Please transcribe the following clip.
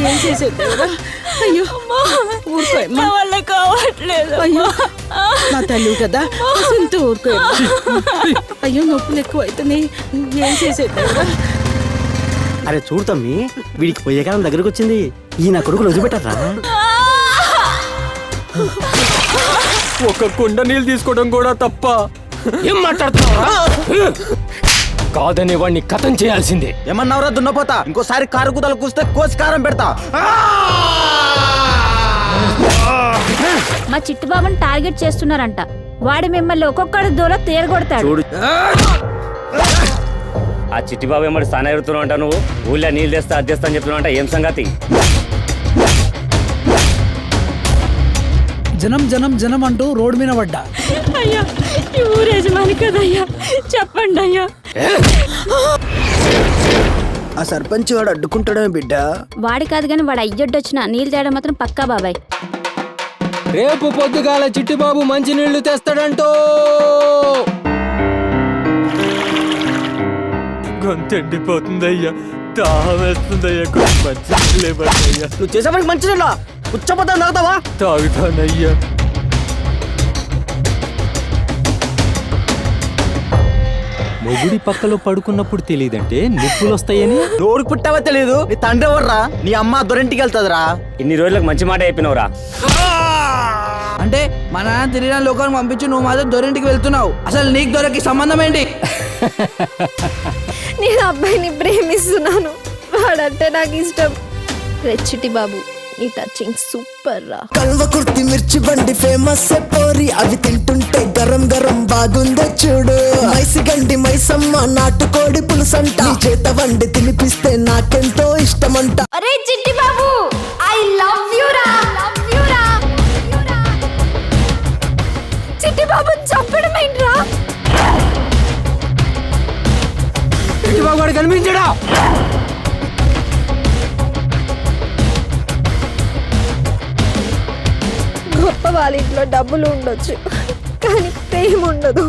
ఏం చేసేద్దా? అయ్యో ఊరుకో నా వల్ల కావట్లేదు. అయ్యో నా తల్లి కదా, అసంత ఊరుకో. అయ్యో నొప్పులు ఎక్కువ అవుతున్నాయి, ఏం చేసేద్దా? అరే చూడు తమ్మి, వీడికి పోయే కాలం దగ్గరకు వచ్చింది. ఈ నా కొడుకులు వదిలిపెట్టారా? ఒక కుండ నీళ్ళు తీసుకోవడం కూడా తప్ప. ఏం మాట్లాడుతున్నావా? కాదని వాడిని కథం చేయాల్సిందే. ఏమన్నావురా దున్నపోతా? ఇంకోసారి కారు కుదలు కూస్తే కోసి కారం పెడతా. మా చిట్టుబాబుని టార్గెట్ చేస్తున్నారంట. వాడు మిమ్మల్ని ఒక్కొక్కడు దూల తీరగొడతాడు. చూడు, ఆ చిట్టిబాబు ఏమడి స్థానం ఎరుగుతున్నావు అంట. నువ్వు ఊళ్ళో నీళ్ళు తెస్తా అది తెస్తా అని చెప్తున్నావు అంట. ఏం సంగతి? జనం జనం జనం అంటూ రోడ్డు మీద పడ్డా. అయ్యా ఈ ఊరు యజమాని కదయ్యా, చెప్పండి అయ్యా. ఆ సర్పంచ్ వాడు అడ్డుకుంటాడమే బిడ్డ. వాడి కాదు కానీ వాడు అయ్యొడ్డొచ్చిన నీళ్ళు తేయడం మాత్రం పక్కా బాబాయ్. రేపు పొద్దుగాల చిట్టిబాబు మంచి నీళ్లు తెస్తాడంటో. గొంతెండిపోతుందయ్యా, దాహం వేస్తుందయ్యా. మంచి నువ్వు చేసే పనికి మంచి నీళ్ళ ఉచ్చపోతా తాగుతావా? తాగుతానయ్యా. మొగుడి పక్కలో పడుకున్నప్పుడు తెలియదంటే నిప్పులు వస్తాయని. రోడ్డు పుట్టావా తెలియదు. నీ తండ్రి ఎవర్రా? నీ అమ్మ దొరింటికి వెళ్తుందిరా. ఇన్ని రోజులకు మంచి మాట చెప్పినవురా. అంటే మా నాన్న తిరిగిన లోకానికి పంపించి నువ్వు మాత్రం దొరింటికి వెళ్తున్నావు. అసలు నీకు దొరికి సంబంధం ఏంటి? నేను అబ్బాయిని ప్రేమిస్తున్నాను, వాడంటే నాకు ఇష్టం. రెచ్చిటి బాబు నీ టచింగ్ సూపర్ రా. కల్వ కుర్తి మిర్చి బండి ఫేమస్ పోరి, అవి తింటుంటే గరం గరం బాగుందో చూడు. మైసి గండి మైసమ్మ నాటుకోడి పులుసంట, నీ చేత వండి తినిపిస్తే నాకెంతో ఇష్టమంట. అరే Chitti Babu I love you రా. చిట్టి బాబు చంపడం ఏంట్రా? చిట్టిబాబు వాడు కనిపించడా? గొప్ప వాళ్ళ ఇంట్లో డబ్బులు ఉండొచ్చు కానీ ప్రేమ ఉండదు.